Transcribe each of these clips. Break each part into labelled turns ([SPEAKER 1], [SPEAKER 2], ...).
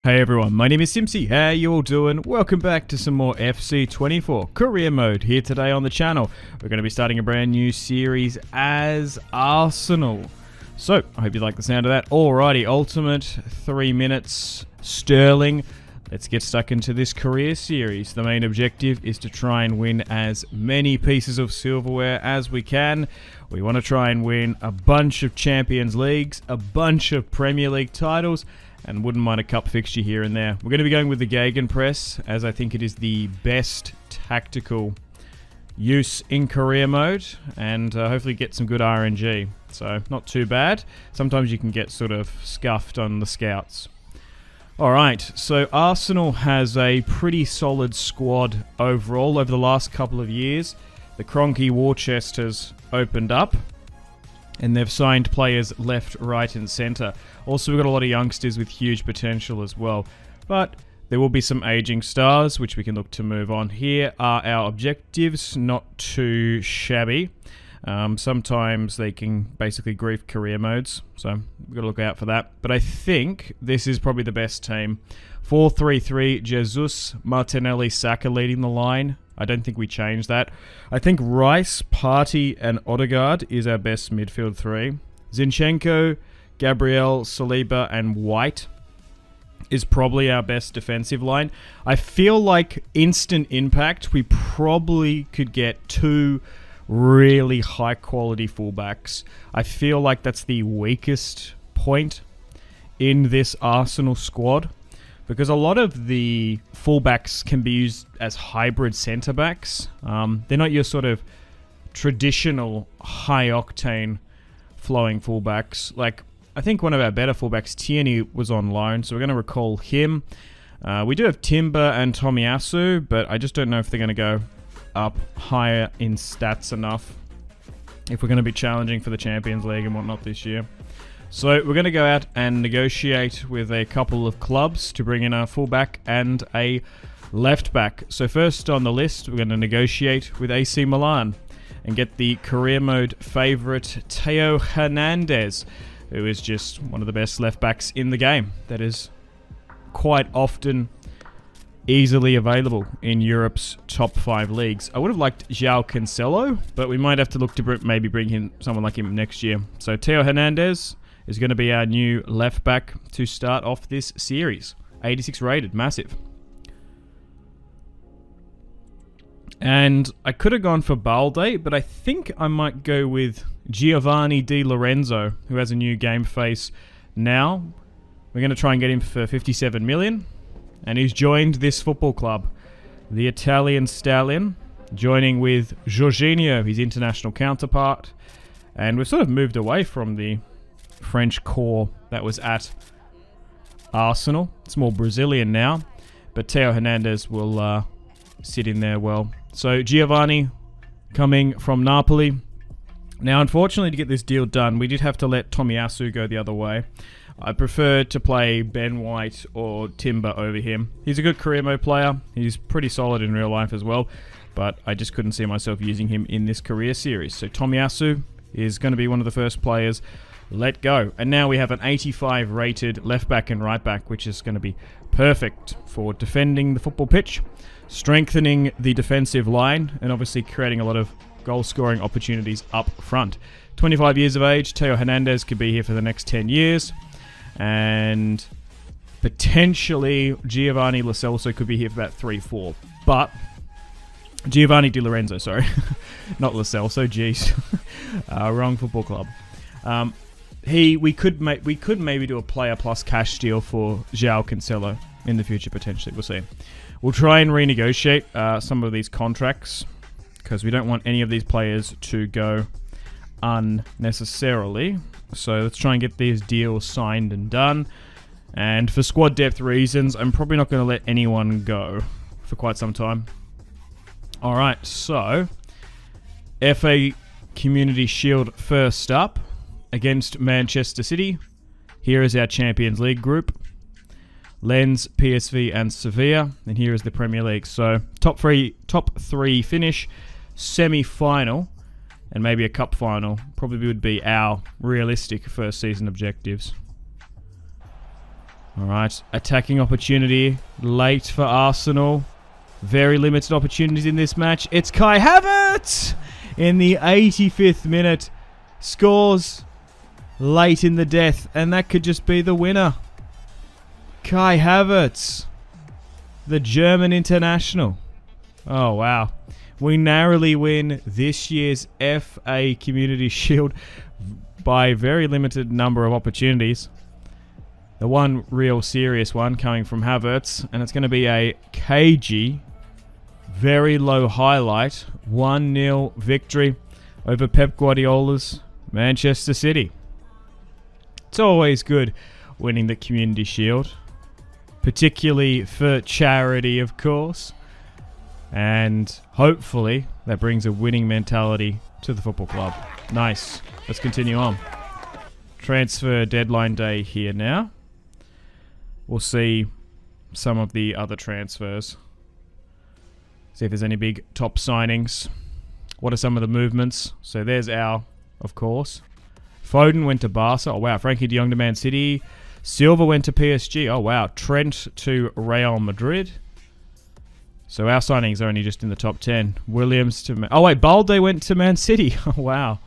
[SPEAKER 1] Hey everyone, my name is Simpzy. How you all doing? Welcome back to some more FC24 career mode here today on the channel. We're going to be starting a brand new series as Arsenal. So, I hope you like the sound of that. Alrighty, ultimate 3 minutes Sterling. Let's get stuck into this career series. The main objective is to try and win as many pieces of silverware as we can. We want to try and win a bunch of Champions Leagues, a bunch of Premier League titles, and wouldn't mind a cup fixture here and there. We're going to be going with the Gegenpress, as I think it is the best tactical use in career mode, and hopefully get some good RNG. So, not too bad. Sometimes you can get sort of scuffed on the scouts. Alright, so Arsenal has a pretty solid squad overall over the last couple of years. The Kroenke war chest has opened up, and they've signed players left, right and centre. Also, we've got a lot of youngsters with huge potential as well. But there will be some aging stars, which we can look to move on. Here are our objectives, not too shabby. Sometimes they can basically grief career modes, so we've got to look out for that. But I think this is probably the best team. 4-3-3, Jesus, Martinelli, Saka leading the line. I don't think we change that. I think Rice, Partey, and Odegaard is our best midfield three. Zinchenko, Gabriel, Saliba, and White is probably our best defensive line. I feel like instant impact, we probably could get two really high quality fullbacks. I feel like that's the weakest point in this Arsenal squad, because a lot of the fullbacks can be used as hybrid centre backs. They're not your sort of traditional high octane flowing fullbacks. Like, I think one of our better fullbacks, Tierney, was on loan, so we're going to recall him. We do have Timber and Tomiyasu, but I just don't know if they're going to go up higher in stats enough if we're going to be challenging for the Champions League and whatnot this year. So we're going to go out and negotiate with a couple of clubs to bring in a fullback and a left back. So first on the list, we're going to negotiate with AC Milan and get the career mode favourite Theo Hernandez, who is just one of the best left backs in the game. That is quite often easily available in Europe's top 5 leagues. I would have liked João Cancelo, but we might have to look to maybe bring in someone like him next year. So Theo Hernandez is going to be our new left back to start off this series. 86 rated, massive. And I could have gone for Balde, but I think I might go with Giovanni Di Lorenzo, who has a new game face now. We're going to try and get him for 57 million. And he's joined this football club, the Italian Stallion, joining with Jorginho, his international counterpart. And we've sort of moved away from the French core that was at Arsenal. It's more Brazilian now, but Theo Hernandez will sit in there well. So Giovanni coming from Napoli. Now, unfortunately, to get this deal done, we did have to let Tomiyasu go the other way. I prefer to play Ben White or Timber over him. He's a good career mode player. He's pretty solid in real life as well, but I just couldn't see myself using him in this career series. So Tomiyasu is going to be one of the first players let go. And now we have an 85 rated left back and right back, which is going to be perfect for defending the football pitch, strengthening the defensive line, and obviously creating a lot of goal scoring opportunities up front. 25 years of age, Theo Hernandez could be here for the next 10 years. And potentially Giovanni Lo Celso could be here for about 3-4. But Giovanni Di Lorenzo, sorry. Not Lo Celso, jeez. Wrong football club. We could maybe do a player plus cash deal for João Cancelo in the future, potentially. We'll see. We'll try and renegotiate some of these contracts, because we don't want any of these players to go unnecessarily. So let's try and get these deals signed and done. And for squad depth reasons, I'm probably not going to let anyone go for quite some time. Alright, so FA Community Shield first up against Manchester City. Here is our Champions League group. Lens, PSV, and Sevilla. And here is the Premier League. So top three finish, semi-final, and maybe a cup final probably would be our realistic first season objectives. Alright, attacking opportunity late for Arsenal. Very limited opportunities in this match. It's Kai Havertz in the 85th minute. Scores late in the death, and that could just be the winner. Kai Havertz, the German international. Oh, wow. We narrowly win this year's FA Community Shield by a very limited number of opportunities. The one real serious one coming from Havertz, and it's going to be a cagey, very low highlight, 1-0 victory over Pep Guardiola's Manchester City. It's always good winning the Community Shield, particularly for charity, of course, and hopefully that brings a winning mentality to the football club. Nice. Let's continue on. Transfer deadline day here now. We'll see some of the other transfers. See if there's any big top signings. What are some of the movements? So there's our, of course. Foden went to Barca. Oh, wow. Frankie de Jong to Man City. Silva went to PSG. Oh, wow. Trent to Real Madrid. So our signings are only just in the top 10. Williams to... Oh, wait. Balde went to Man City. Oh, wow.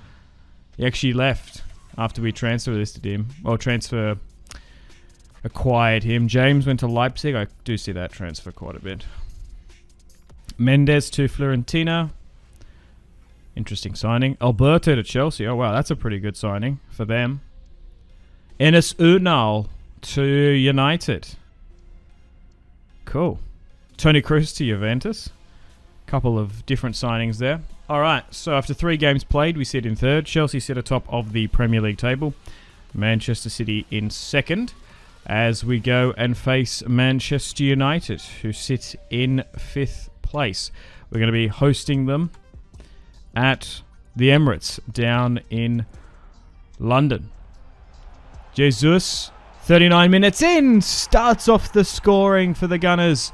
[SPEAKER 1] He actually left after we transfer listed him. Or transfer... acquired him. James went to Leipzig. I do see that transfer quite a bit. Mendes to Fiorentina. Interesting signing. Alberto to Chelsea. Oh, wow. That's a pretty good signing for them. Enes Ünal to United. Cool. Toni Kroos to Juventus. Couple of different signings there. All right. So after 3 games played, we sit in 3rd. Chelsea sit atop of the Premier League table. Manchester City in 2nd. As we go and face Manchester United, who sit in 5th place. We're going to be hosting them at the Emirates down in London. Jesus, 39 minutes in, starts off the scoring for the Gunners.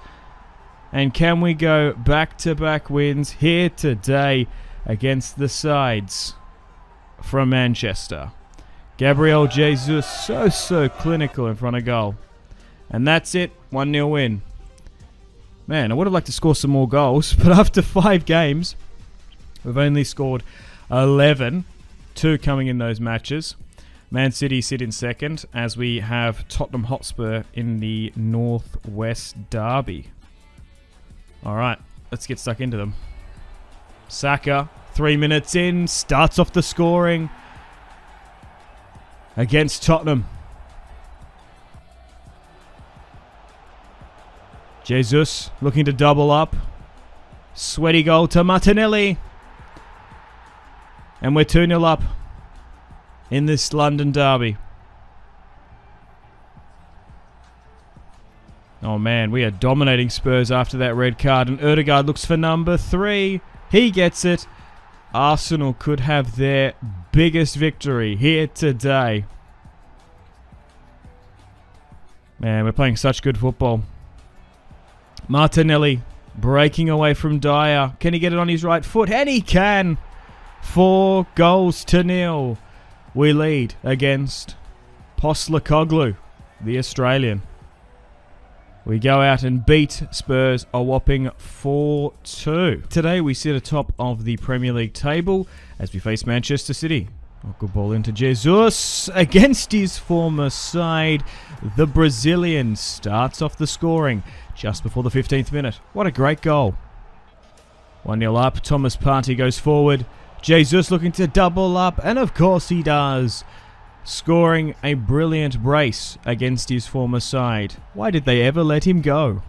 [SPEAKER 1] And can we go back-to-back wins here today against the sides from Manchester? Gabriel Jesus, so clinical in front of goal. And that's it, 1-0 win. Man, I would have liked to score some more goals, but after 5 games, we've only scored 11, 2 coming in those matches. Man City sit in 2nd, as we have Tottenham Hotspur in the Northwest Derby. Alright, let's get stuck into them. Saka, 3 minutes in, starts off the scoring against Tottenham. Jesus looking to double up. Sweaty goal to Martinelli. And we're 2-0 up in this London derby. Oh man, we are dominating Spurs after that red card. And Ødegaard looks for number 3. He gets it. Arsenal could have their biggest victory here today. Man, we're playing such good football. Martinelli breaking away from Dyer. Can he get it on his right foot? And he can. 4-0. We lead against Postecoglou, the Australian. We go out and beat Spurs a whopping 4-2. Today we sit atop of the Premier League table as we face Manchester City. Oh, good ball into Jesus against his former side. The Brazilian starts off the scoring just before the 15th minute. What a great goal. 1-0 up. Thomas Partey goes forward. Jesus looking to double up, and of course he does. Scoring a brilliant brace against his former side. Why did they ever let him go?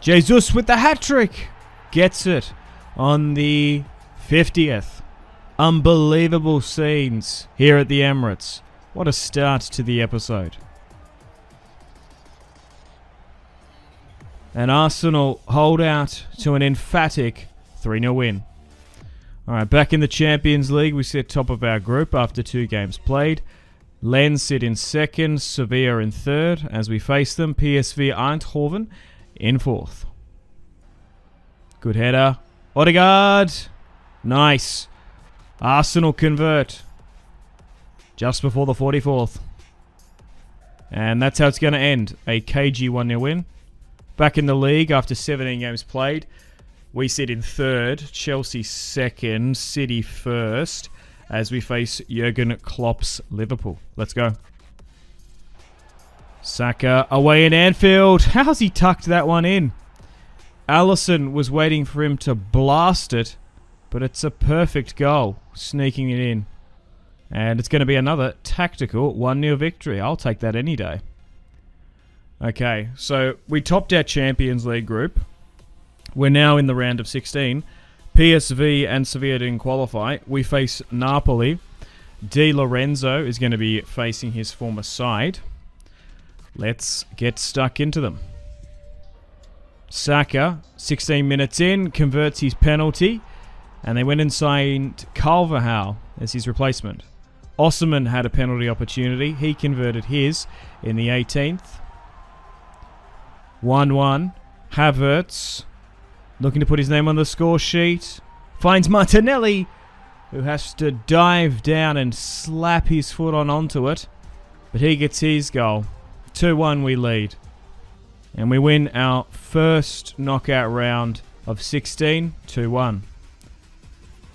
[SPEAKER 1] Jesus with the hat-trick. Gets it on the 50th. Unbelievable scenes here at the Emirates. What a start to the episode. And Arsenal hold out to an emphatic 3-0 win. Alright, back in the Champions League, we sit top of our group after 2 games played. Lens sit in 2nd, Sevilla in 3rd. As we face them, PSV Eindhoven in 4th. Good header. Ødegaard. Nice. Arsenal convert. Just before the 44th. And that's how it's going to end. A KG 1-0 win. Back in the league after 17 games played. We sit in third, Chelsea second, City first, as we face Jurgen Klopp's Liverpool. Let's go. Saka away in Anfield. How's he tucked that one in? Alisson was waiting for him to blast it, but it's a perfect goal, sneaking it in. And it's going to be another tactical 1-0 victory. I'll take that any day. Okay, so we topped our Champions League group. We're now in the round of 16. PSV and Sevilla didn't qualify. We face Napoli. Di Lorenzo is going to be facing his former side. Let's get stuck into them. Saka, 16 minutes in, converts his penalty. And they went and signed Carvajal as his replacement. Osman had a penalty opportunity. He converted his in the 18th. 1-1. Havertz looking to put his name on the score sheet. Finds Martinelli, who has to dive down and slap his foot onto it. But he gets his goal. 2-1 we lead. And we win our first knockout round of 16, 2-1.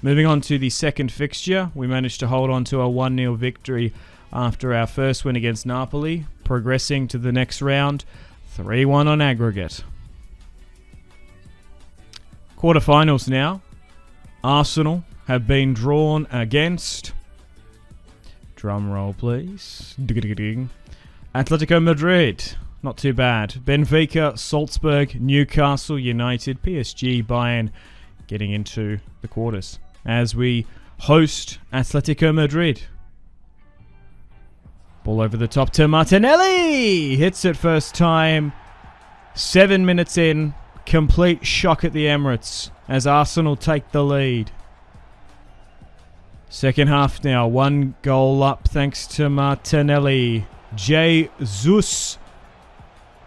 [SPEAKER 1] Moving on to the second fixture, we managed to hold on to a 1-0 victory after our first win against Napoli, progressing to the next round, 3-1 on aggregate. Quarterfinals now. Arsenal have been drawn against, drum roll please, Atletico Madrid. Not too bad. Benfica, Salzburg, Newcastle United, PSG, Bayern getting into the quarters as we host Atletico Madrid. Ball over the top to Martinelli. Hits it first time. 7 minutes in. Complete shock at the Emirates as Arsenal take the lead. Second half now. 1 goal up thanks to Martinelli. Jesus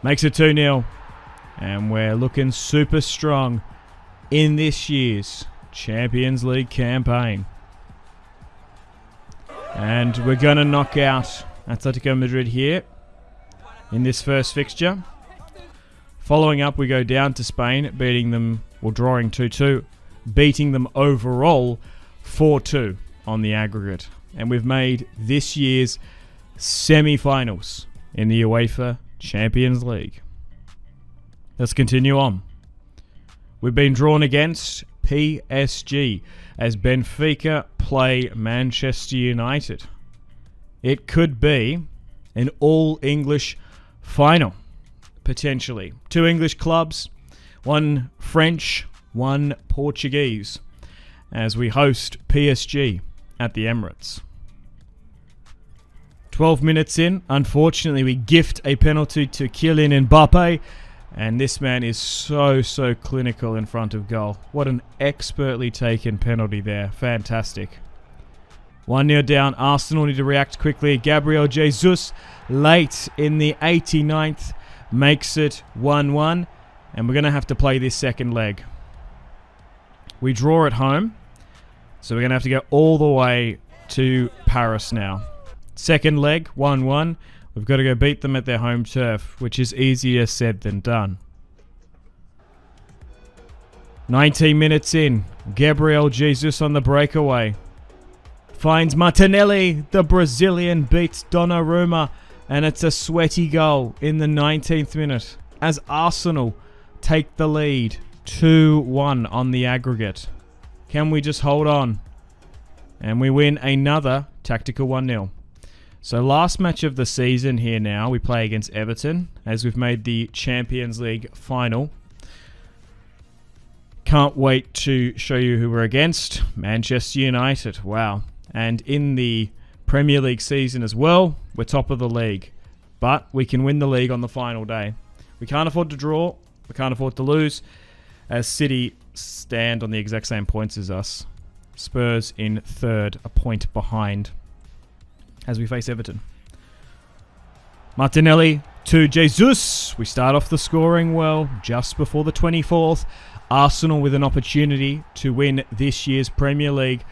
[SPEAKER 1] makes it 2-0. And we're looking super strong in this year's Champions League campaign. And we're going to knock out Atletico Madrid here in this first fixture. Following up, we go down to Spain, beating them, or drawing 2-2, beating them overall 4-2 on the aggregate. And we've made this year's semi-finals in the UEFA Champions League. Let's continue on. We've been drawn against PSG as Benfica play Manchester United. It could be an all-English final, potentially. 2 English clubs, 1 French, 1 Portuguese, as we host PSG at the Emirates. 12 minutes in, unfortunately we gift a penalty to Kylian Mbappe, and this man is so clinical in front of goal. What an expertly taken penalty there. Fantastic. 1-0 down. Arsenal need to react quickly. Gabriel Jesus, late in the 89th, makes it 1-1. And we're going to have to play this second leg. We draw at home. So we're going to have to go all the way to Paris now. Second leg, 1-1. We've got to go beat them at their home turf, which is easier said than done. 19 minutes in. Gabriel Jesus on the breakaway. Finds Martinelli. The Brazilian beats Donnarumma. And it's a sweaty goal in the 19th minute as Arsenal take the lead 2-1 on the aggregate. Can we just hold on? And we win another tactical 1-0. So last match of the season here now, we play against Everton as we've made the Champions League final. Can't wait to show you who we're against. Manchester United, wow. And in the Premier League season as well, we're top of the league. But we can win the league on the final day. We can't afford to draw, we can't afford to lose, as City stand on the exact same points as us. Spurs in third, a point behind, as we face Everton. Martinelli to Jesus. We start off the scoring well just before the 24th. Arsenal with an opportunity to win this year's Premier League.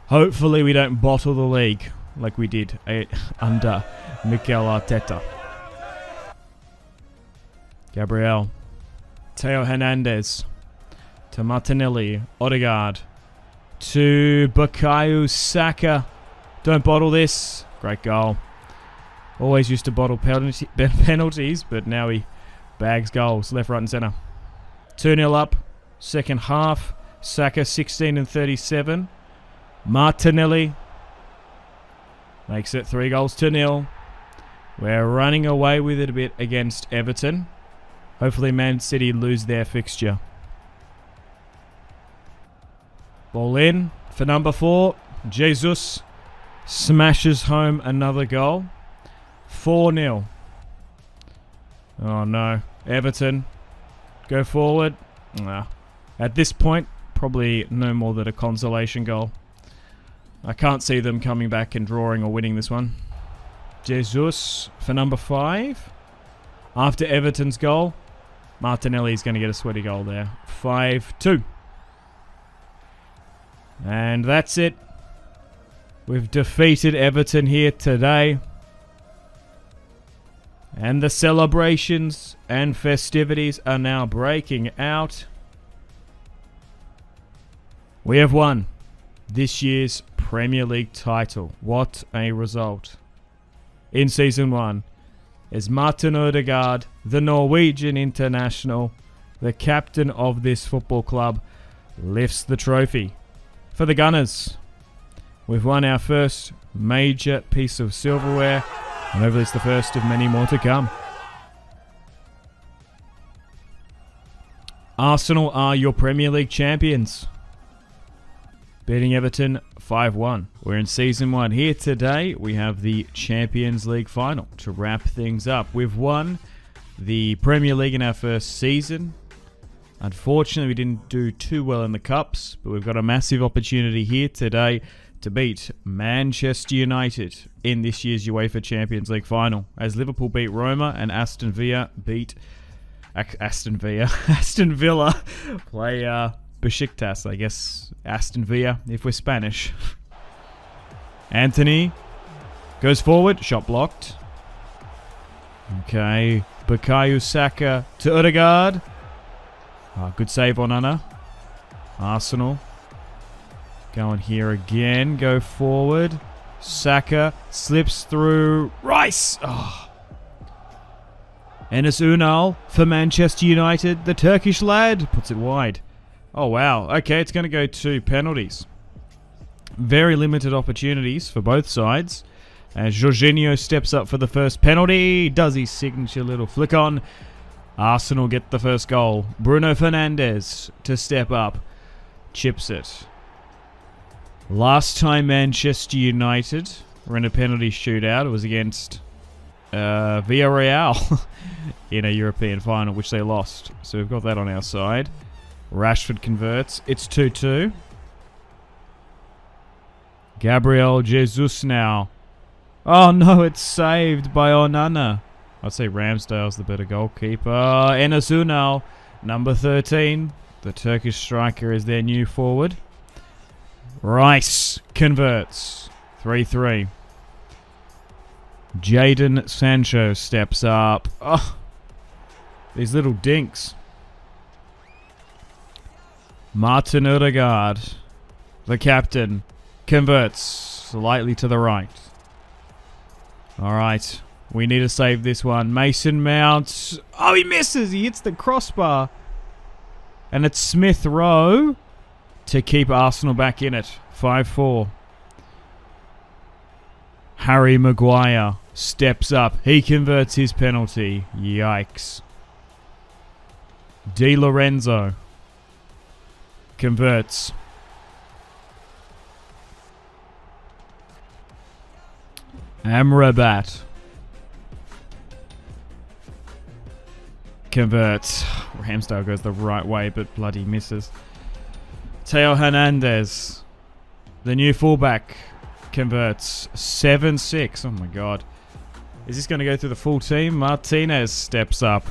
[SPEAKER 1] Hopefully we don't bottle the league like we did under Mikel Arteta. Gabriel. Teo Hernandez. To Martinelli. Odegaard. To Bukayo Saka. Don't bottle this. Great goal. Always used to bottle penalties, but now he bags goals. Left, right and centre. 2-0 up. Second half. Saka 16 and 37. Martinelli makes it 3 goals to 0. We're running away with it a bit against Everton. Hopefully Man City lose their fixture. Ball in for number 4. Jesus smashes home another goal. 4-0. Oh no. Everton go forward. Nah. At this point, probably no more than a consolation goal. I can't see them coming back and drawing or winning this one. Jesus for number 5. After Everton's goal, Martinelli's going to get a sweaty goal there. 5-2. And that's it. We've defeated Everton here today. And the celebrations and festivities are now breaking out. We have won this year's Premier League title. What a result. In Season 1 is Martin Odegaard, the Norwegian international, the captain of this football club, lifts the trophy. For the Gunners, we've won our first major piece of silverware, and hopefully it's the first of many more to come. Arsenal are your Premier League champions, beating Everton 5-1. We're in Season 1 here today. We have the Champions League final to wrap things up. We've won the Premier League in our first season. Unfortunately, we didn't do too well in the Cups, but we've got a massive opportunity here today to beat Manchester United in this year's UEFA Champions League final, as Liverpool beat Roma and Aston Villa beat Aston Villa play Besiktas, I guess. Aston Villa, if we're Spanish. Anthony goes forward. Shot blocked. Okay. Bukayo Saka to Odegaard. Good save on Anna. Arsenal. Going here again. Go forward. Saka slips through. Rice. Oh. Enes Ünal for Manchester United. The Turkish lad puts it wide. Oh, wow. Okay, it's going to go to penalties. Very limited opportunities for both sides. As Jorginho steps up for the first penalty. Does his signature little flick on. Arsenal get the first goal. Bruno Fernandes to step up. Chips it. Last time Manchester United were in a penalty shootout, it was against Villarreal in a European final, which they lost. So we've got that on our side. Rashford converts. It's 2-2. Gabriel Jesus now. Oh no, it's saved by Onana. I'd say Ramsdale's the better goalkeeper. Enes Ünal, number 13. The Turkish striker is their new forward. Rice converts. 3-3. Jadon Sancho steps up. Oh, these little dinks. Martin Odegaard, the captain, converts slightly to the right. Alright, we need to save this one. Mason Mount. Oh, he misses. He hits the crossbar. And it's Smith Rowe to keep Arsenal back in it. 5-4. Harry Maguire steps up. He converts his penalty. Yikes. Di Lorenzo converts. Amrabat converts. Ramsdale goes the right way, but bloody misses. Teo Hernandez, the new fullback, converts. 7-6. Oh my god. Is this going to go through the full team? Martinez steps up.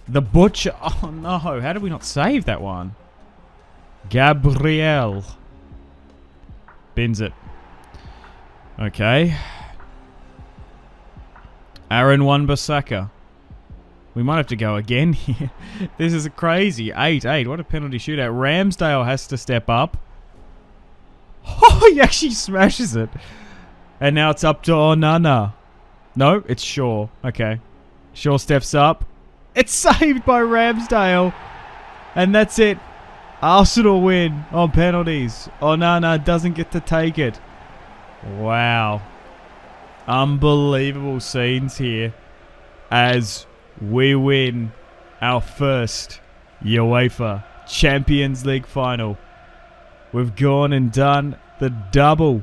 [SPEAKER 1] The Butcher. Oh no. How did we not save that one? Gabriel bins it. Okay. Aaron Wan-Bissaka We might have to go again here. This is crazy. 8-8. What a penalty shootout. Ramsdale has to step up. Oh, he actually smashes it. And now it's up to Onana. No, it's Shaw. Okay. Shaw steps up. It's saved by Ramsdale. And that's it. Arsenal win on penalties. Onana doesn't get to take it. Wow. Unbelievable scenes here as we win our first UEFA Champions League final. We've gone and done the double.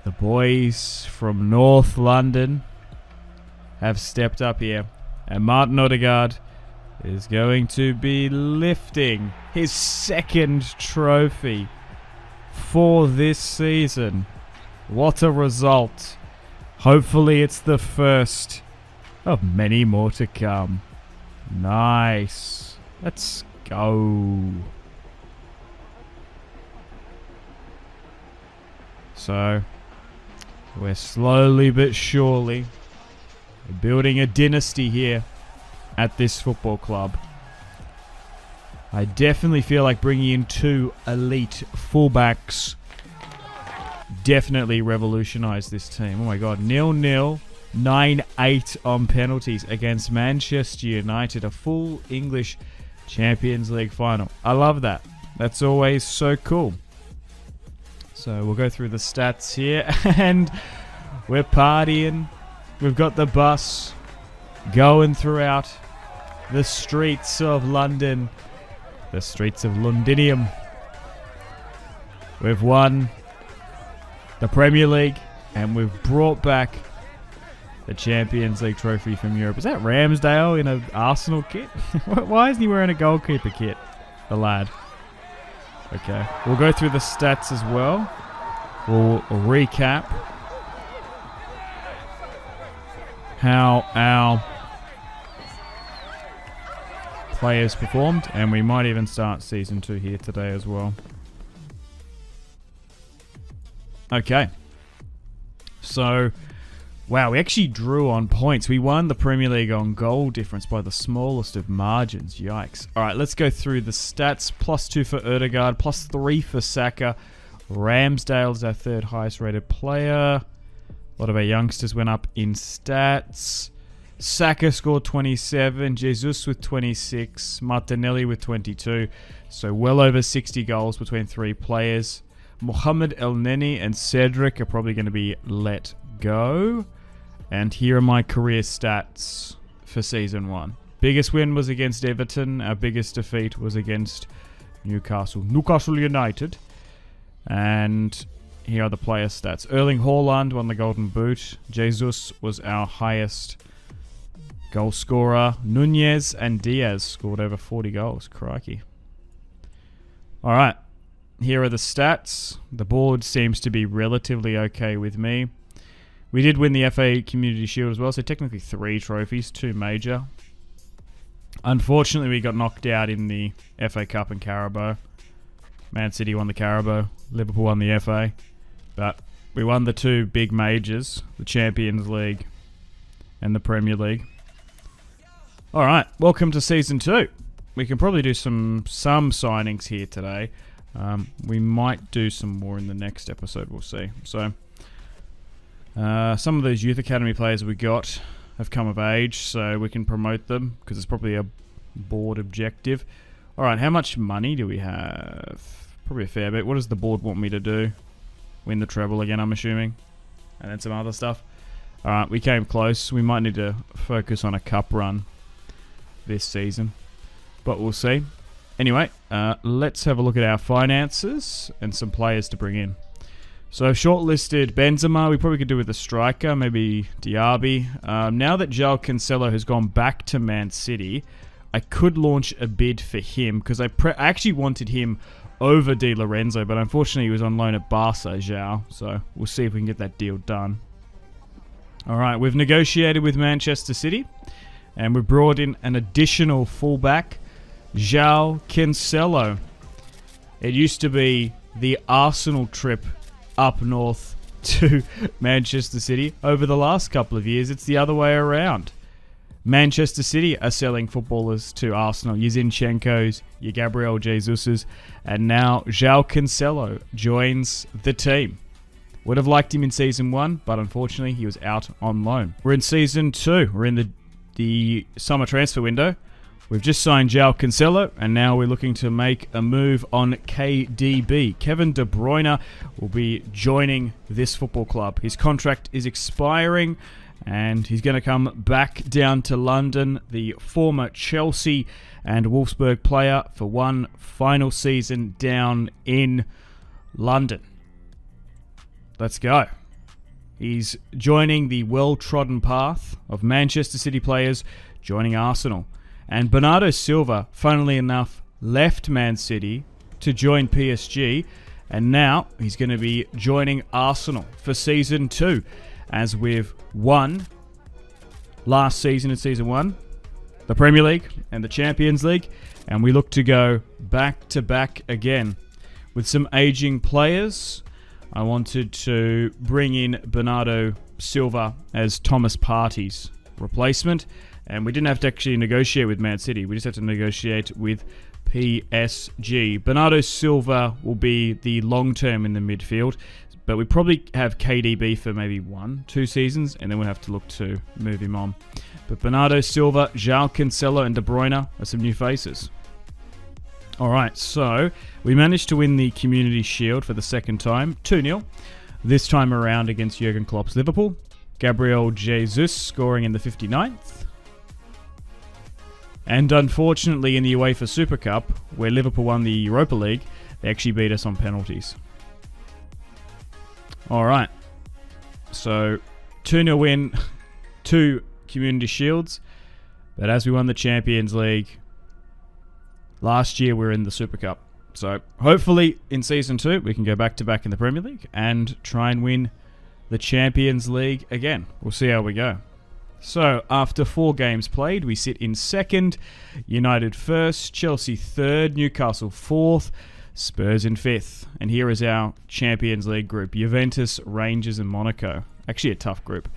[SPEAKER 1] The boys from North London have stepped up here. And Martin Odegaard is going to be lifting his second trophy for this season. What a result. Hopefully it's the first of many more to come. Nice. Let's go. So, we're slowly but surely building a dynasty here at this football club. I definitely feel like bringing in 2 elite fullbacks definitely revolutionised this team. Oh my god, 0-0, 9-8 on penalties against Manchester United. A full English Champions League final. I love that. That's always so cool. So we'll go through the stats here and we're partying. We've got the bus going throughout the streets of London. The streets of Londinium. We've won the Premier League and we've brought back the Champions League trophy from Europe. Is that Ramsdale in an Arsenal kit? Why isn't he wearing a goalkeeper kit? The lad. Okay. We'll go through the stats as well. We'll recap how our players performed, and we might even start Season 2 here today as well. Okay. So, wow, we actually drew on points. We won the Premier League on goal difference by the smallest of margins. Yikes. Alright, let's go through the stats. +2 for Odegaard, +3 for Saka. Ramsdale is our 3rd highest rated player. A lot of our youngsters went up in stats. Saka scored 27, Jesus with 26, Martinelli with 22. So well over 60 goals between 3 players. Mohamed El Neni and Cedric are probably going to be let go. And here are my career stats for Season 1. Biggest win was against Everton. Our biggest defeat was against Newcastle United. And here are the player stats. Erling Haaland won the Golden Boot. Jesus was our highest goal scorer. Nunez and Diaz scored over 40 goals. Crikey. Alright. Here are the stats. The board seems to be relatively okay with me. We did win the FA Community Shield as well, so technically 3 trophies, 2 major. Unfortunately, we got knocked out in the FA Cup and Carabao. Man City won the Carabao. Liverpool won the FA. But we won the 2 big majors, the Champions League and the Premier League. Alright, welcome to Season 2. We can probably do some signings here today. We might do some more in the next episode, we'll see. So, some of those Youth Academy players we got have come of age, so we can promote them, because it's probably a board objective. Alright, how much money do we have? Probably a fair bit. What does the board want me to do? Win the treble again, I'm assuming. And then some other stuff. Alright, we came close. We might need to focus on a cup run this season. But we'll see. Anyway, let's have a look at our finances and some players to bring in. So I've shortlisted Benzema. We probably could do with a striker, maybe Diaby. Now that João Cancelo has gone back to Man City, I could launch a bid for him because I actually wanted him over Di Lorenzo, but unfortunately he was on loan at Barca, João. So we'll see if we can get that deal done. Alright, we've negotiated with Manchester City and we've brought in an additional fullback, João Cancelo. It used to be the Arsenal trip up north to Manchester City. Over the last couple of years, it's the other way around. Manchester City are selling footballers to Arsenal. Your Zinchenko's, your Gabriel Jesus's, and now João Cancelo joins the team. Would have liked him in Season 1, but unfortunately he was out on loan. We're in Season 2. We're in the summer transfer window. We've just signed João Cancelo, and now we're looking to make a move on KDB. Kevin De Bruyne will be joining this football club. His contract is expiring, and he's going to come back down to London, the former Chelsea and Wolfsburg player, for one final season down in London. Let's go. He's joining the well-trodden path of Manchester City players joining Arsenal. And Bernardo Silva, funnily enough, left Man City to join PSG, and now he's going to be joining Arsenal for Season 2, as we've won last season in Season 1, the Premier League and the Champions League, and we look to go back-to-back again. With some aging players, I wanted to bring in Bernardo Silva as Thomas Partey's replacement, and we didn't have to actually negotiate with Man City. We just had to negotiate with PSG. Bernardo Silva will be the long-term in the midfield, but we probably have KDB for maybe 1-2 seasons, and then we'll have to look to move him on. But Bernardo Silva, João Cancelo, and De Bruyne are some new faces. Alright, so we managed to win the Community Shield for the second time, 2-0. This time around against Jurgen Klopp's Liverpool. Gabriel Jesus scoring in the 59th. And unfortunately in the UEFA Super Cup, where Liverpool won the Europa League, they actually beat us on penalties. Alright, so 2-0 win, 2 Community Shields, but as we won the Champions League, last year we were in the Super Cup. So hopefully in Season 2 we can go back-to-back in the Premier League and try and win the Champions League again. We'll see how we go. So after 4 games played, we sit in 2nd, United 1st, Chelsea 3rd, Newcastle 4th, Spurs in 5th. And here is our Champions League group. Juventus, Rangers and Monaco. Actually a tough group.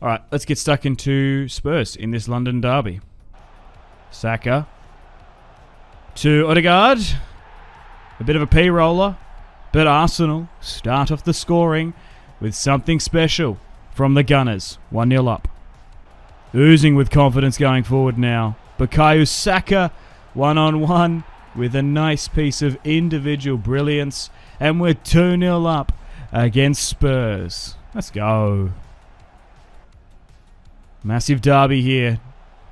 [SPEAKER 1] Alright, let's get stuck into Spurs in this London derby. Saka to Odegaard. A bit of a P-roller. But Arsenal start off the scoring with something special from the Gunners. 1-0 up. Oozing with confidence going forward now. Bukayo Saka, 1-on-1. With a nice piece of individual brilliance. And we're 2-0 up against Spurs. Let's go. Massive derby here.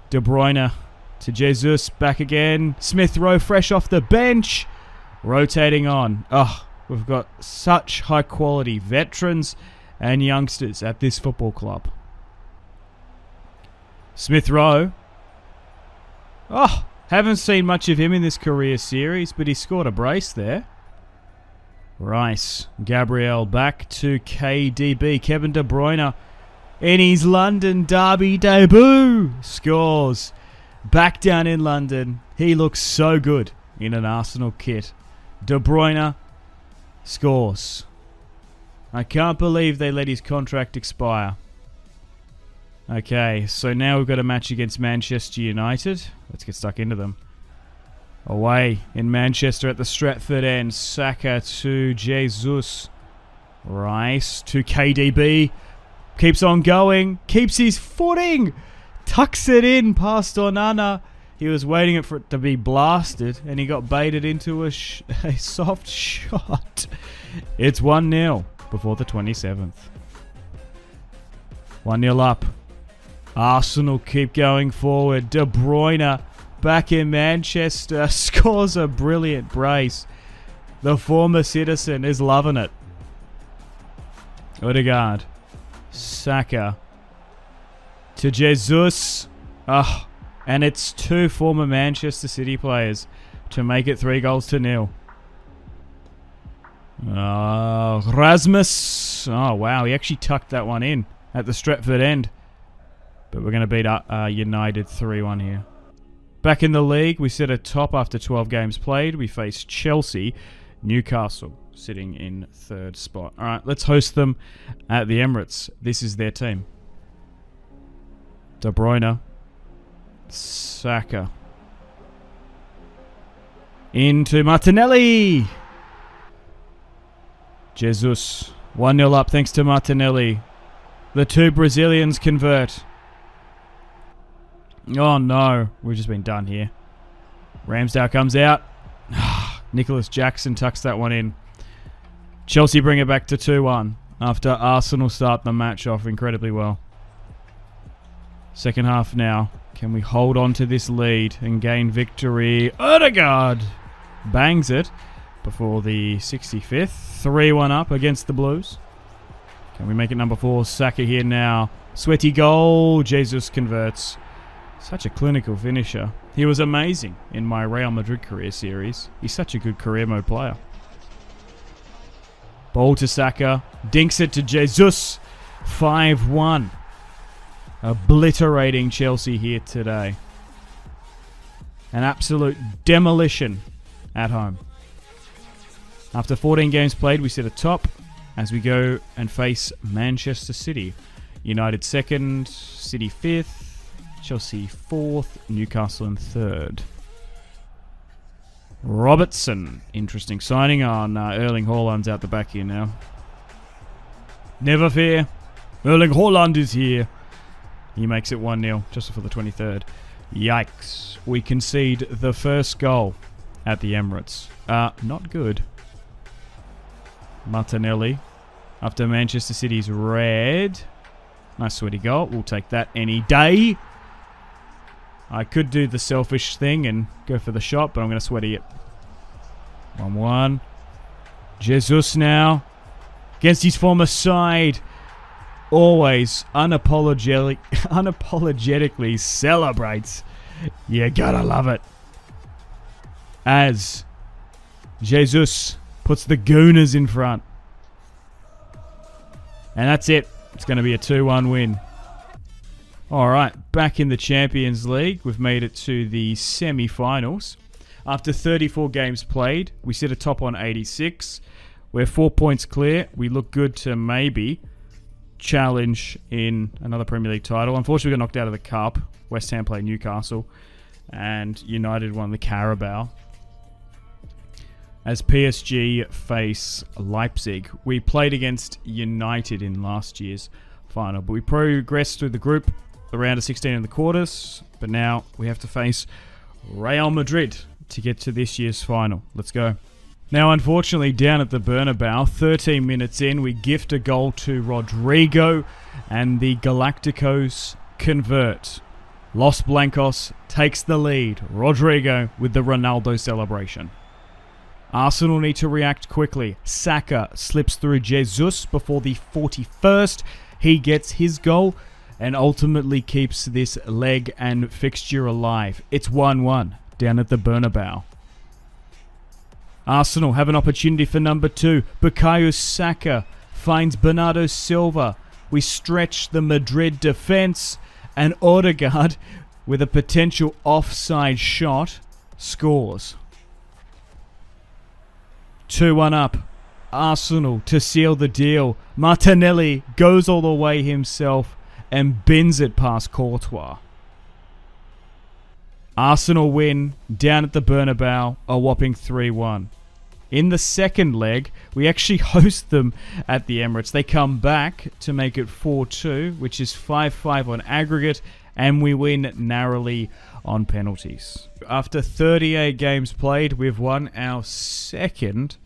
[SPEAKER 1] De Bruyne to Jesus. Back again. Smith Rowe fresh off the bench. Rotating on. Oh, we've got such high quality veterans and youngsters at this football club. Smith Rowe. Oh, haven't seen much of him in this career series, but he scored a brace there. Rice. Gabriel back to KDB. Kevin De Bruyne in his London derby debut. Scores. Back down in London. He looks so good in an Arsenal kit. De Bruyne scores. I can't believe they let his contract expire. Okay, so now we've got a match against Manchester United. Let's get stuck into them. Away in Manchester at the Stratford end. Saka to Jesus. Rice to KDB. Keeps on going. Keeps his footing. Tucks it in past Onana. He was waiting for it to be blasted, and he got baited into a soft shot. It's 1-0 before the 27th. 1-0 up. Arsenal keep going forward. De Bruyne back in Manchester scores a brilliant brace. The former citizen is loving it. Odegaard. Saka. To Jesus. Oh, and it's 2 former Manchester City players to make it 3-0. Rasmus. Oh, wow. He actually tucked that one in at the Stratford end. But we're going to beat United 3-1 here. Back in the league, we sit atop after 12 games played. We face Chelsea, Newcastle, sitting in third spot. All right, let's host them at the Emirates. This is their team. De Bruyne. Saka. Into Martinelli. Jesus. 1-0 up thanks to Martinelli. The two Brazilians convert. Oh no, we've just been done here. Ramsdale comes out. Nicholas Jackson tucks that one in. Chelsea bring it back to 2-1 after Arsenal start the match off incredibly well. Second half now. Can we hold on to this lead and gain victory? Odegaard bangs it before the 65th. 3-1 up against the Blues. Can we make it number 4? Saka here now. Sweaty goal. Jesus converts. Such a clinical finisher. He was amazing in my Real Madrid career series. He's such a good career mode player. Ball to Saka. Dinks it to Jesus. 5-1. Obliterating Chelsea here today. An absolute demolition at home. After 14 games played, we sit atop as we go and face Manchester City. United second, City 5th, Chelsea 4th, Newcastle in 3rd. Robertson, interesting signing on Erling Haaland's out the back here now. Never fear, Erling Haaland is here. He makes it 1-0 just for the 23rd. Yikes, we concede the first goal at the Emirates. Not good. Martinelli after Manchester City's red. Nice sweaty goal. We'll take that any day. I could do the selfish thing and go for the shot, but I'm going to sweaty it. 1-1. Jesus now against his former side. Always unapologetically celebrates. You gotta love it. As Jesus puts the Gooners in front. And that's it. It's going to be a 2-1 win. Alright, back in the Champions League. We've made it to the semi-finals. After 34 games played, we sit atop on 86. We're 4 points clear. We look good to maybe challenge in another Premier League title. Unfortunately, we got knocked out of the Cup. West Ham played Newcastle. And United won the Carabao. As PSG face Leipzig. We played against United in last year's final, but we progressed through the group, the round of 16 in the quarters, but now we have to face Real Madrid to get to this year's final. Let's go. Now, unfortunately, down at the Bernabeu, 13 minutes in, we gift a goal to Rodrigo, and the Galacticos convert. Los Blancos takes the lead. Rodrigo with the Ronaldo celebration. Arsenal need to react quickly. Saka slips through Jesus before the 41st. He gets his goal and ultimately keeps this leg and fixture alive. It's 1-1 down at the Bernabeu. Arsenal have an opportunity for number 2. Bukayo Saka finds Bernardo Silva. We stretch the Madrid defense, and Odegaard, with a potential offside shot, scores. 2-1 up. Arsenal to seal the deal. Martinelli goes all the way himself and bins it past Courtois. Arsenal win down at the Bernabeu, a whopping 3-1. In the second leg, we actually host them at the Emirates. They come back to make it 4-2, which is 5-5 on aggregate, and we win narrowly on penalties. After 38 games played, we've won our second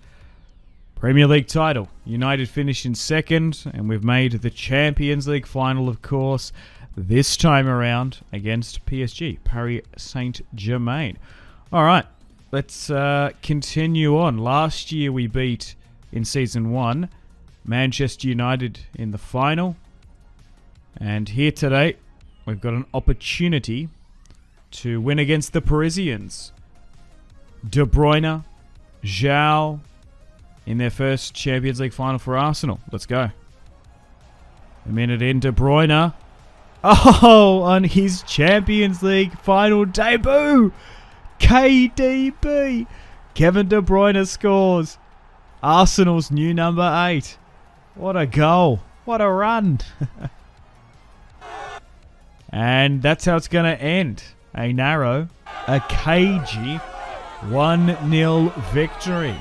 [SPEAKER 1] Premier League title. United finished in second, and we've made the Champions League final, of course, this time around against PSG, Paris Saint-Germain. All right, let's continue on. Last year we beat, in Season 1, Manchester United in the final. And here today, we've got an opportunity to win against the Parisians. De Bruyne, João, in their first Champions League final for Arsenal. Let's go. A minute in, De Bruyne. Oh, on his Champions League final debut. KDB. Kevin De Bruyne scores. Arsenal's new number 8. What a goal. What a run. And that's how it's going to end. A narrow, a cagey 1-0 victory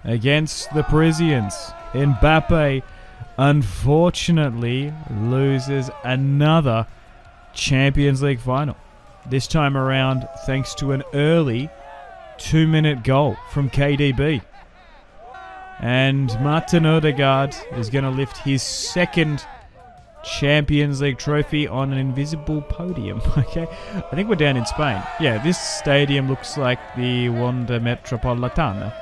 [SPEAKER 1] against the Parisians. Mbappe unfortunately loses another Champions League final. This time around thanks to an early 2-minute goal from KDB. And Martin Odegaard is going to lift his second Champions League trophy on an invisible podium. Okay, I think we're down in Spain. Yeah, this stadium looks like the Wanda Metropolitana.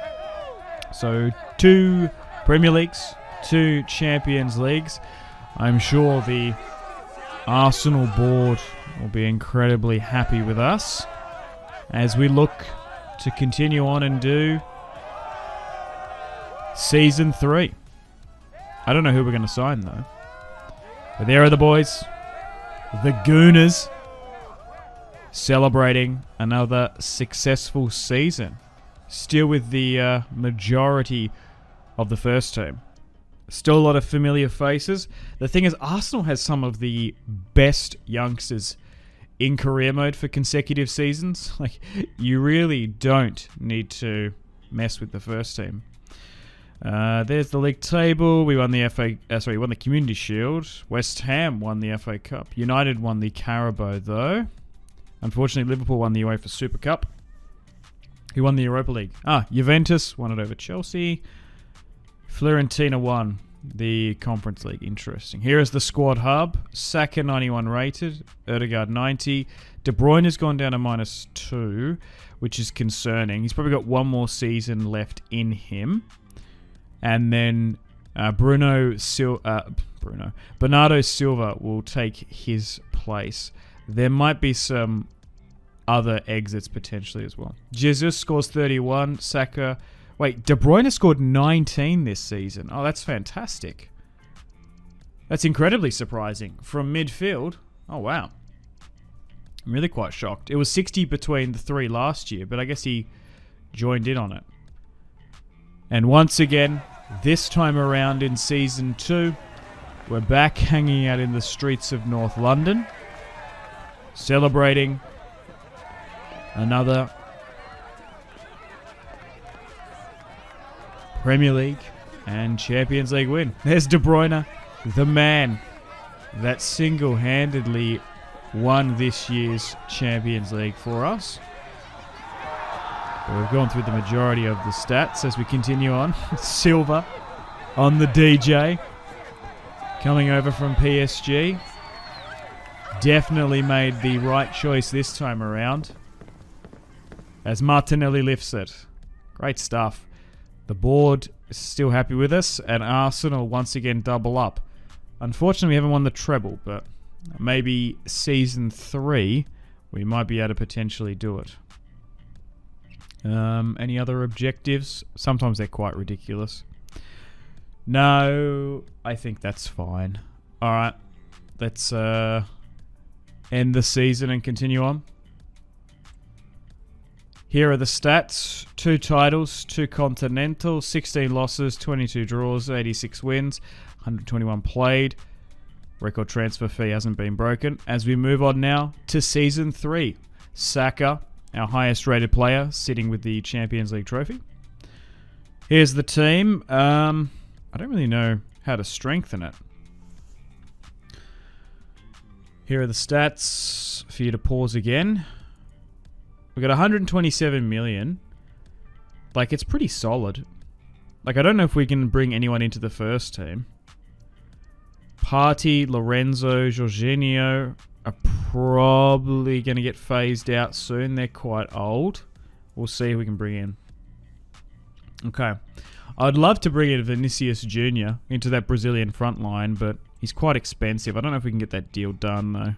[SPEAKER 1] So 2 Premier Leagues, 2 Champions Leagues. I'm sure the Arsenal board will be incredibly happy with us as we look to continue on and do Season 3. I don't know who we're going to sign though. But there are the boys, the Gooners, celebrating another successful season. Still with the majority of the first team. Still a lot of familiar faces. The thing is, Arsenal has some of the best youngsters in career mode for consecutive seasons. Like, you really don't need to mess with the first team. There's the league table. We won the won the Community Shield. West Ham won the FA Cup. United won the Carabao, though. Unfortunately, Liverpool won the UEFA Super Cup. Who won the Europa League? Juventus won it over Chelsea. Fiorentina won the Conference League. Interesting. Here is the squad hub. Saka 91 rated. Odegaard 90. De Bruyne has gone down to -2, which is concerning. He's probably got one more season left in him. And then Bernardo Silva will take his place. There might be some other exits potentially as well. Jesus scores 31. Saka... Wait, De Bruyne scored 19 this season. Oh, that's fantastic. That's incredibly surprising. From midfield. Oh, wow. I'm really quite shocked. It was 60 between the 3 last year, but I guess he joined in on it. And once again, this time around in Season 2, we're back hanging out in the streets of North London, celebrating another Premier League and Champions League win. There's De Bruyne, the man that single-handedly won this year's Champions League for us. We've gone through the majority of the stats as we continue on. Silva on the DJ. Coming over from PSG. Definitely made the right choice this time around. As Martinelli lifts it. Great stuff. The board is still happy with us. And Arsenal once again double up. Unfortunately, we haven't won the treble. But maybe Season 3, we might be able to potentially do it. Any other objectives? Sometimes they're quite ridiculous. No, I think that's fine. Alright, let's end the season and continue on. Here are the stats. 2 titles, 2 continentals, 16 losses, 22 draws, 86 wins, 121 played. Record transfer fee hasn't been broken. As we move on now to Season 3. Saka, our highest rated player, sitting with the Champions League trophy. Here's the team. I don't really know how to strengthen it. Here are the stats for you to pause again. We've got 127 million. Like, it's pretty solid. Like, I don't know if we can bring anyone into the first team. Partey, Lorenzo, Jorginho are probably going to get phased out soon. They're quite old. We'll see who we can bring in. Okay. I'd love to bring in Vinícius Júnior into that Brazilian front line, but he's quite expensive. I don't know if we can get that deal done, though.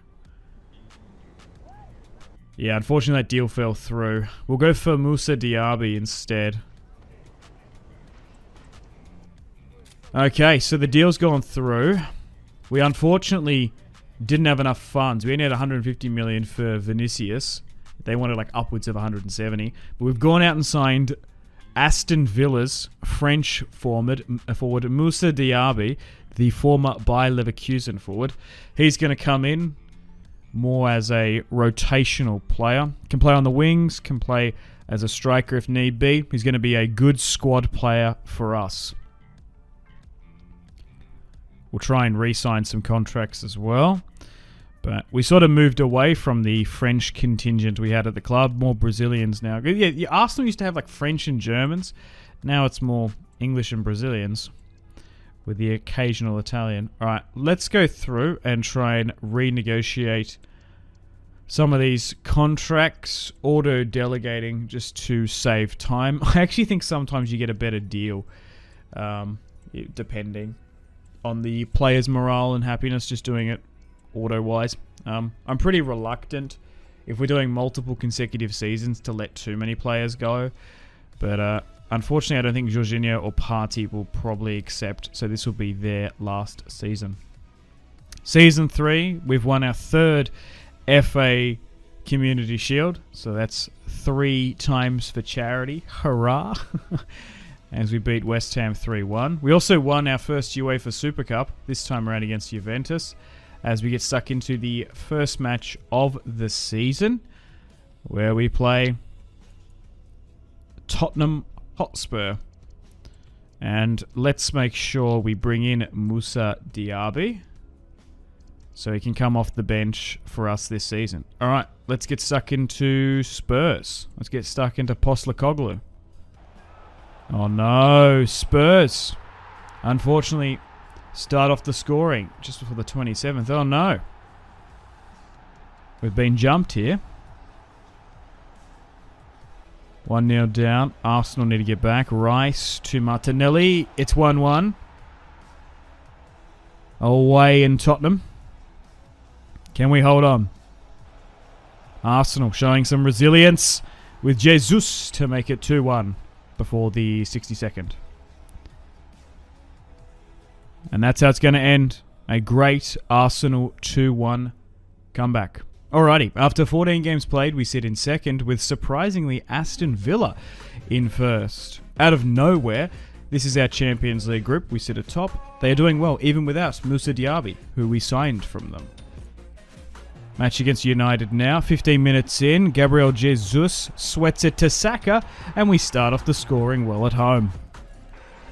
[SPEAKER 1] Yeah, unfortunately that deal fell through. We'll go for Moussa Diaby instead. Okay, so the deal's gone through. We unfortunately didn't have enough funds. We only had 150 million for Vinícius. They wanted like upwards of 170. But we've gone out and signed Aston Villa's French forward Moussa Diaby, the former Bayer Leverkusen forward. He's going to come in more as a rotational player. Can play on the wings, can play as a striker if need be. He's going to be a good squad player for us. We'll try and re-sign some contracts as well. But we sort of moved away from the French contingent we had at the club. More Brazilians now. Yeah, Arsenal used to have like French and Germans. Now it's more English and Brazilians with the occasional Italian. All right, let's go through and try and renegotiate some of these contracts, auto-delegating just to save time. I actually think sometimes you get a better deal depending on the player's morale and happiness, just doing it auto-wise. I'm pretty reluctant if we're doing multiple consecutive seasons to let too many players go. But unfortunately, I don't think Jorginho or Partey will probably accept, so this will be their last season. Season 3, we've won our 3rd FA Community Shield, so that's 3 times for charity. Hurrah! As we beat West Ham 3-1. We also won our first UEFA Super Cup, this time around against Juventus, as we get stuck into the first match of the season, where we play Tottenham Hotspur. And let's make sure we bring in Moussa Diaby, so he can come off the bench for us this season. Alright, let's get stuck into Spurs. Let's get stuck into Postecoglou. Oh no, Spurs. Unfortunately, start off the scoring just before the 27th. Oh no. We've been jumped here. 1-0 down. Arsenal need to get back. Rice to Martinelli. It's 1-1. Away in Tottenham. Can we hold on? Arsenal showing some resilience with Jesus to make it 2-1 before the 62nd. And that's how it's going to end. A great Arsenal 2-1 comeback. Alrighty, after 14 games played, we sit in second with surprisingly Aston Villa in first. Out of nowhere, this is our Champions League group. We sit atop. They are doing well, even without Moussa Diaby, who we signed from them. Match against United now. 15 minutes in, Gabriel Jesus sweats it to Saka, and we start off the scoring well at home.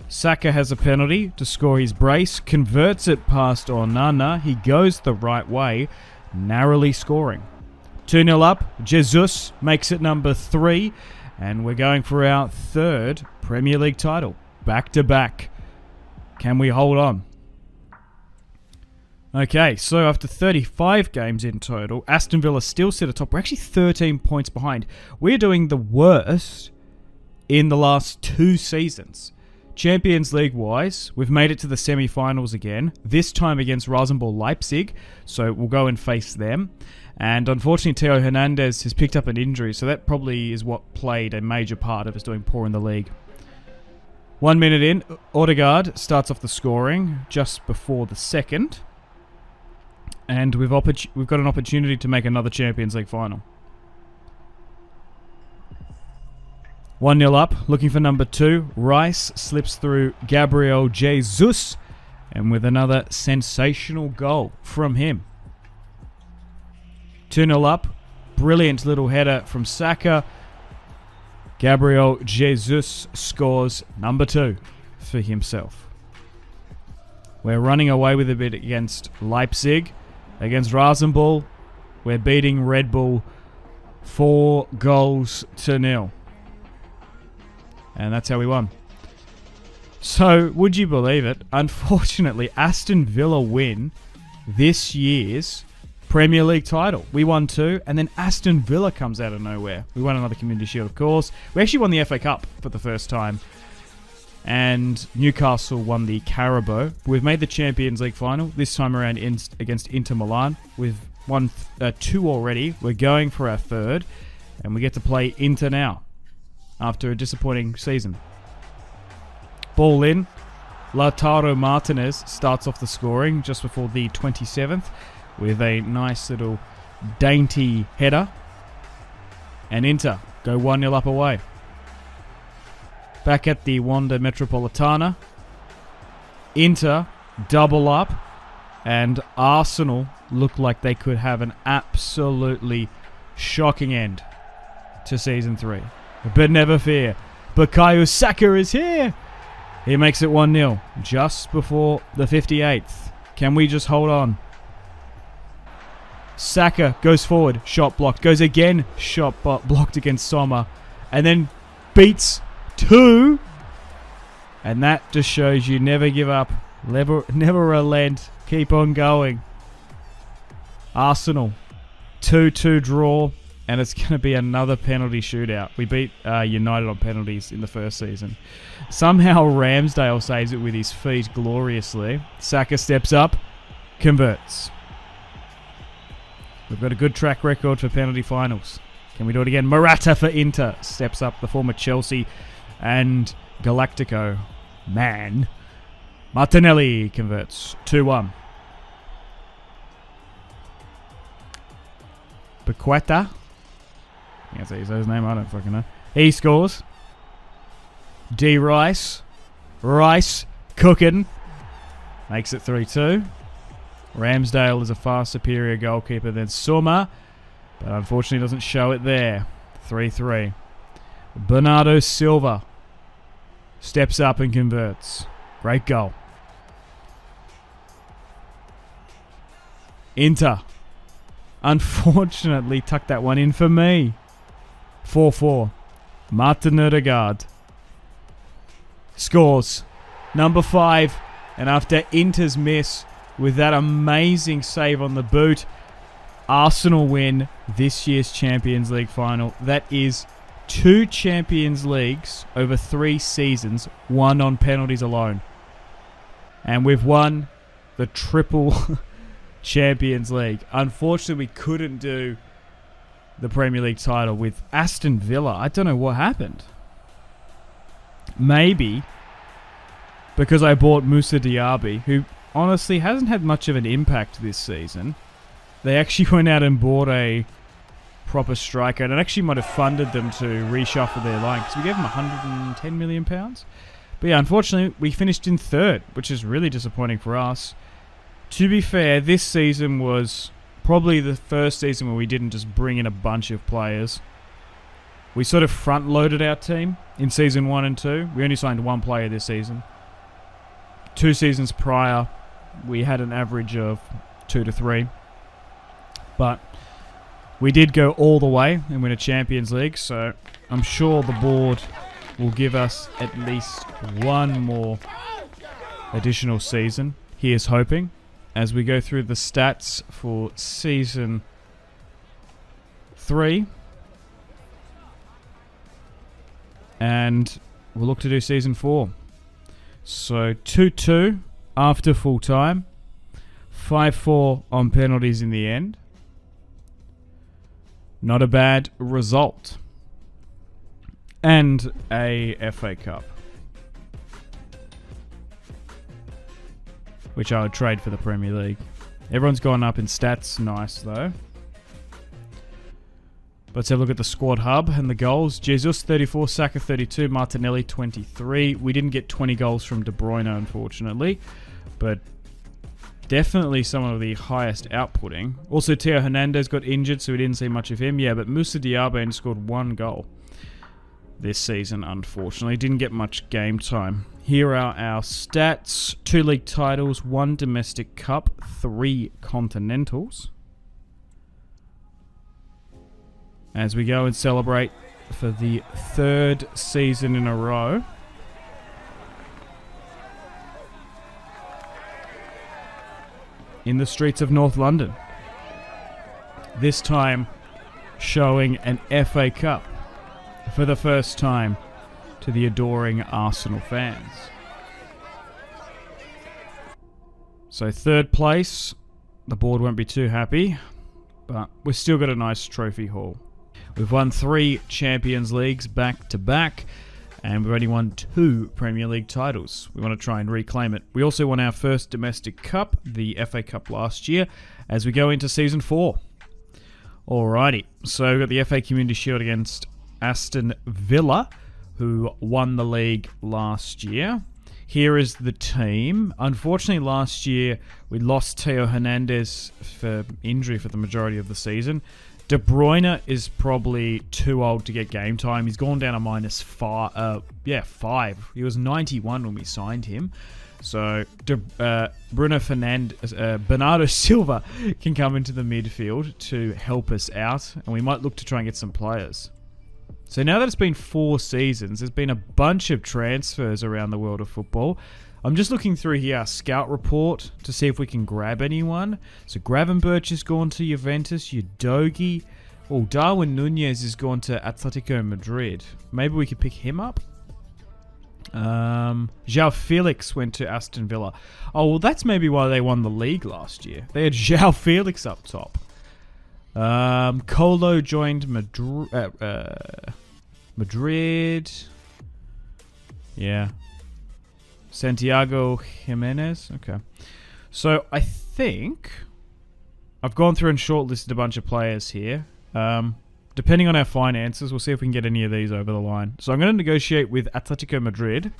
[SPEAKER 1] Saka has a penalty to score his brace, converts it past Onana. He goes the right way, narrowly scoring. 2-0 up, Jesus makes it number 3, and we're going for our 3rd Premier League title. Back to back. Can we hold on? Okay, so after 35 games in total, Aston Villa still sit atop. We're actually 13 points behind. We're doing the worst in the last 2 seasons. Champions League-wise, we've made it to the semi-finals again, this time against Rasenball Leipzig, so we'll go and face them. And unfortunately, Theo Hernandez has picked up an injury, so that probably is what played a major part of us doing poor in the league. 1 minute in, Odegaard starts off the scoring just before the 2nd. And we've got an opportunity to make another Champions League final. 1-0 up, looking for number 2. Rice slips through Gabriel Jesus, and with another sensational goal from him. 2-0 up, brilliant little header from Saka. Gabriel Jesus scores number 2 for himself. We're running away with a bit against Leipzig. Against Rasenball, we're beating Red Bull 4-0. And that's how we won. So, would you believe it? Unfortunately, Aston Villa win this year's Premier League title. We won 2, and then Aston Villa comes out of nowhere. We won another Community Shield, of course. We actually won the FA Cup for the first time. And Newcastle won the Carabao. We've made the Champions League final, this time around against Inter Milan. We've won 2 already. We're going for our 3rd, and we get to play Inter now, after a disappointing season. Ball in. Lautaro Martinez starts off the scoring just before the 27th with a nice little dainty header. And Inter go 1-0 up away. back at the Wanda Metropolitana. Inter double up, and Arsenal look like they could have an absolutely shocking end to Season 3. But never fear, Bukayo Saka is here! He makes it 1-0 just before the 58th. Can we just hold on? Saka goes forward, shot blocked, goes again, shot blocked against Sommer, and then beats 2. And that just shows you never give up, never relent, keep on going. Arsenal, 2-2 draw, and it's going to be another penalty shootout. We beat United on penalties in the first season. Somehow Ramsdale saves it with his feet gloriously. Saka steps up, converts. We've got a good track record for penalty finals. Can we do it again? Marta for Inter steps up, the former Chelsea and Galactico man. Martinelli converts 2-1. Bequeta. I can't say his name, I don't fucking know. He scores. D. Rice. Rice cooking. Makes it 3-2. Ramsdale is a far superior goalkeeper than Sommer, but unfortunately doesn't show it there. 3-3. Bernardo Silva steps up and converts. Great goal. Inter unfortunately tucked that one in for me. 4-4. Martin Odegaard scores. Number 5. And after Inter's miss with that amazing save on the boot, Arsenal win this year's Champions League final. That is 2 Champions Leagues over 3 seasons, won on penalties alone. And we've won the triple Champions League. Unfortunately, we couldn't do the Premier League title with Aston Villa. I don't know what happened. Maybe because I bought Moussa Diaby, who honestly hasn't had much of an impact this season. They actually went out and bought a proper striker, and it actually might have funded them to reshuffle their line because we gave them £110 million. But yeah, unfortunately, we finished in 3rd, which is really disappointing for us. To be fair, this season was probably the first season where we didn't just bring in a bunch of players. We sort of front-loaded our team in Season 1 and 2. We only signed 1 player this season. 2 seasons prior, we had an average of 2 to 3. But we did go all the way and win a Champions League, so I'm sure the board will give us at least one more additional season. Here's hoping. As we go through the stats for Season 3. And we'll look to do Season 4. So 2-2 after full time. 5-4 on penalties in the end. Not a bad result. And a FA Cup, which I would trade for the Premier League. Everyone's gone up in stats. Nice, though. Let's have a look at the squad hub and the goals. Jesus, 34. Saka, 32. Martinelli, 23. We didn't get 20 goals from De Bruyne, unfortunately. But definitely some of the highest outputting. Also, Theo Hernandez got injured, so we didn't see much of him. Yeah, but Moussa Diaby only scored 1 goal this season, unfortunately. Didn't get much game time. Here are our stats. 2 league titles, 1 domestic cup, 3 continentals. As we go and celebrate for the 3rd season in a row. In the streets of North London. This time showing an FA Cup for the first time to the adoring Arsenal fans. So 3rd place, the board won't be too happy, but we've still got a nice trophy haul. We've won 3 Champions Leagues back to back, and we've only won 2 Premier League titles. We want to try and reclaim it. We also won our first domestic cup, the FA Cup last year, as we go into Season 4. Alrighty, so we've got the FA Community Shield against Aston Villa, who won the league last year. Here is the team. Unfortunately, last year we lost Theo Hernandez for injury for the majority of the season. De Bruyne is probably too old to get game time. He's gone down to -5. 5. He was 91 when we signed him. So Bruno Fernandes, Bernardo Silva can come into the midfield to help us out, and we might look to try and get some players. So now that it's been 4 seasons, there's been a bunch of transfers around the world of football. I'm just looking through here our scout report to see if we can grab anyone. So Gravenberch has gone to Juventus, Udogi. Oh, Darwin Nunez has gone to Atletico Madrid. Maybe we could pick him up. João Felix went to Aston Villa. Oh, well, that's maybe why they won the league last year. They had João Felix up top. Colo joined Madrid. Yeah. Santiago Jimenez. Okay. So I think I've gone through and shortlisted a bunch of players here. Depending on our finances, we'll see if we can get any of these over the line. So I'm going to negotiate with Atletico Madrid.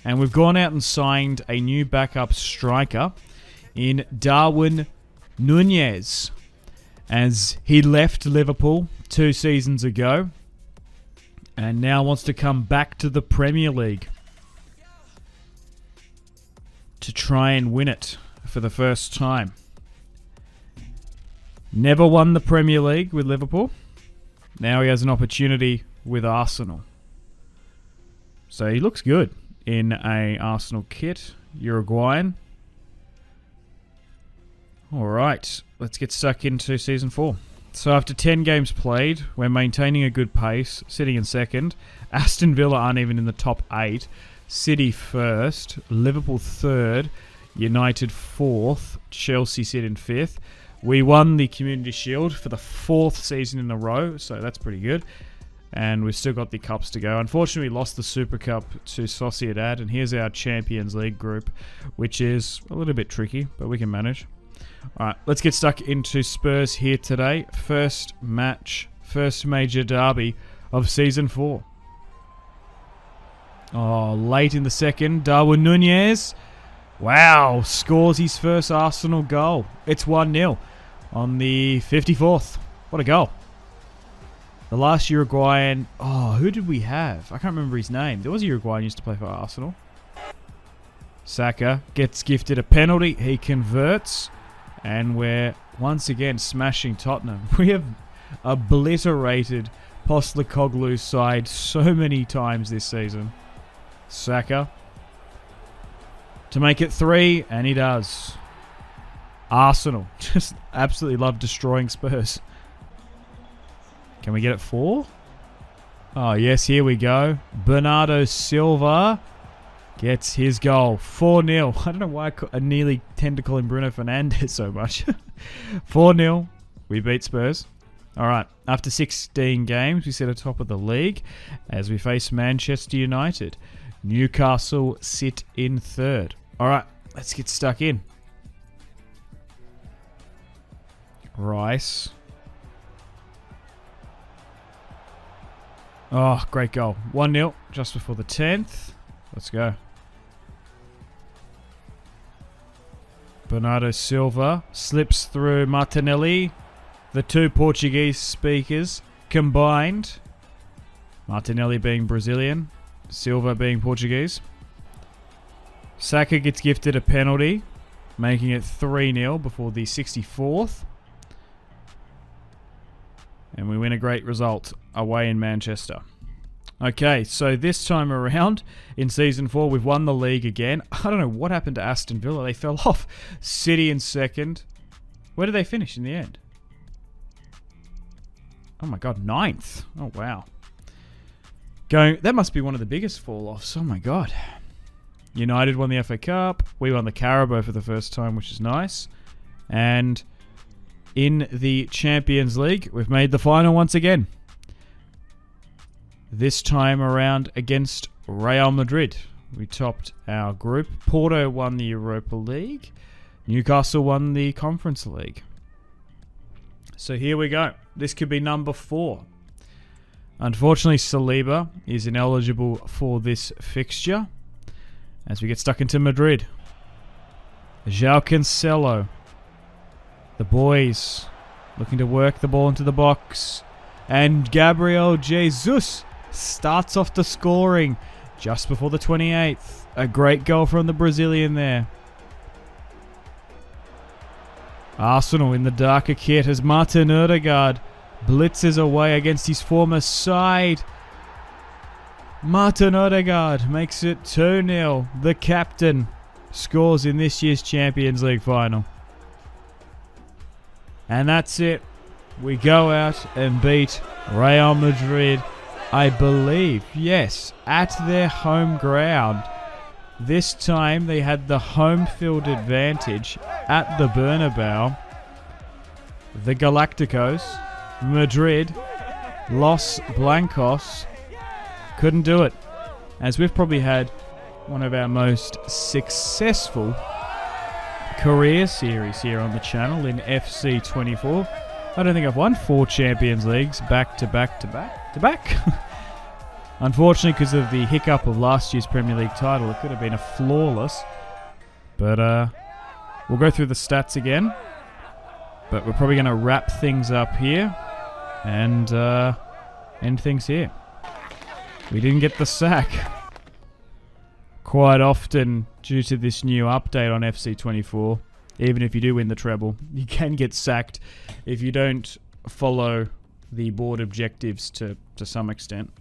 [SPEAKER 1] And we've gone out and signed a new backup striker in Darwin Nunez, as he left Liverpool 2 seasons ago and now wants to come back to the Premier League to try and win it for the first time. Never won the Premier League with Liverpool. Now he has an opportunity with Arsenal. So he looks good in a Arsenal kit. Uruguayan. Alright, let's get stuck into Season 4. So after 10 games played, we're maintaining a good pace, sitting in second. Aston Villa aren't even in the top 8. City first, Liverpool third, United fourth, Chelsea sit in 5th. We won the Community Shield for the 4th season in a row, so that's pretty good. And we've still got the cups to go. Unfortunately, we lost the Super Cup to Sociedad, and here's our Champions League group, which is a little bit tricky, but we can manage. Alright, let's get stuck into Spurs here today. First match, first major derby of Season 4. Oh, late in the second, Darwin Nunez. Wow, scores his first Arsenal goal. It's 1-0 on the 54th. What a goal. The last Uruguayan... Oh, who did we have? I can't remember his name. There was a Uruguayan who used to play for Arsenal. Saka gets gifted a penalty. He converts. And we're once again smashing Tottenham. We have obliterated Postecoglou's side so many times this season. Saka to make it 3, and he does. Arsenal just absolutely love destroying Spurs. Can we get it 4? Oh, yes, here we go. Bernardo Silva gets his goal. 4-0. I don't know why I nearly tend to call him Bruno Fernandes so much. 4-0. We beat Spurs. Alright, after 16 games, we sit atop of the league as we face Manchester United. Newcastle sit in 3rd. Alright, let's get stuck in. Rice. Oh, great goal. 1-0 just before the 10th. Let's go. Bernardo Silva slips through Martinelli. The 2 Portuguese speakers combined. Martinelli being Brazilian, Silva being Portuguese. Saka gets gifted a penalty, making it 3-0 before the 64th. And we win a great result away in Manchester. Okay, so this time around in Season 4, we've won the league again. I don't know what happened to Aston Villa. They fell off. City in 2nd. Where did they finish in the end? Oh my god, 9th. Oh wow. That must be one of the biggest fall-offs. Oh my god. United won the FA Cup. We won the Carabao for the first time, which is nice. And in the Champions League, we've made the final once again. This time around against Real Madrid. We topped our group. Porto won the Europa League. Newcastle won the Conference League. So here we go. This could be number 4. Unfortunately, Saliba is ineligible for this fixture as we get stuck into Madrid. João Cancelo. The boys looking to work the ball into the box. And Gabriel Jesus starts off the scoring just before the 28th. A great goal from the Brazilian there. Arsenal in the darker kit as Martin Odegaard blitzes away against his former side. Martin Odegaard makes it 2-0. The captain scores in this year's Champions League final. And that's it. We go out and beat Real Madrid, I believe, yes, at their home ground. This time they had the home field advantage at the Bernabeu. The Galacticos, Madrid, Los Blancos, couldn't do it. As we've probably had one of our most successful career series here on the channel in FC 24. I don't think I've won 4 Champions Leagues back to back. Unfortunately, because of the hiccup of last year's Premier League title, it could have been a flawless. But we'll go through the stats again. But we're probably going to wrap things up here and end things here. We didn't get the sack. Quite often, due to this new update on FC 24, even if you do win the treble, you can get sacked if you don't follow the board objectives to some extent.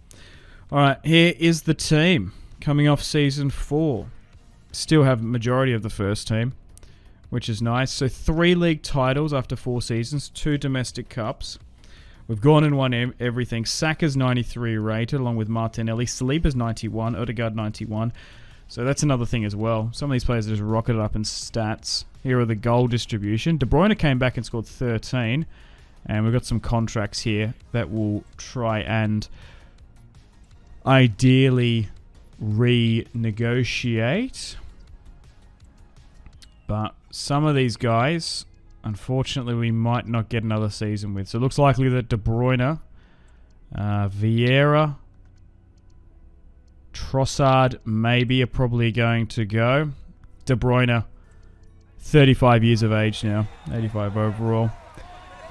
[SPEAKER 1] Alright, here is the team coming off Season 4. Still have majority of the first team, which is nice. So 3 league titles after 4 seasons, 2 domestic cups. We've gone and won everything. Saka's 93 rated, along with Martinelli. Saliba's 91, Odegaard 91. So that's another thing as well. Some of these players just rocketed up in stats. Here are the goal distribution. De Bruyne came back and scored 13. And we've got some contracts here that will try and ideally renegotiate. But some of these guys, unfortunately, we might not get another season with. So it looks likely that De Bruyne, Vieira, Trossard maybe are probably going to go. De Bruyne, 35 years of age now, 85 overall.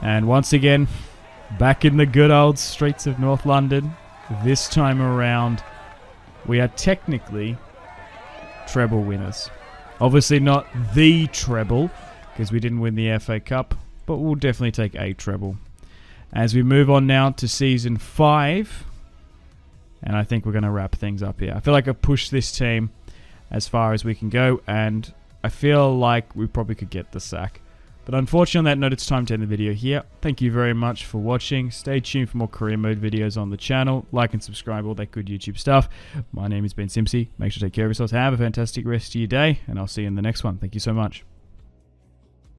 [SPEAKER 1] And once again, back in the good old streets of North London. This time around, we are technically treble winners. Obviously not the treble, because we didn't win the FA Cup, but we'll definitely take a treble. As we move on now to Season 5, and I think we're going to wrap things up here. I feel like I've pushed this team as far as we can go, and I feel like we probably could get the sack. But unfortunately, on that note, it's time to end the video here. Thank you very much for watching. Stay tuned for more career mode videos on the channel. Like and subscribe, all that good YouTube stuff. My name has been Simpzy. Make sure to take care of yourselves. Have a fantastic rest of your day, and I'll see you in the next one. Thank you so much.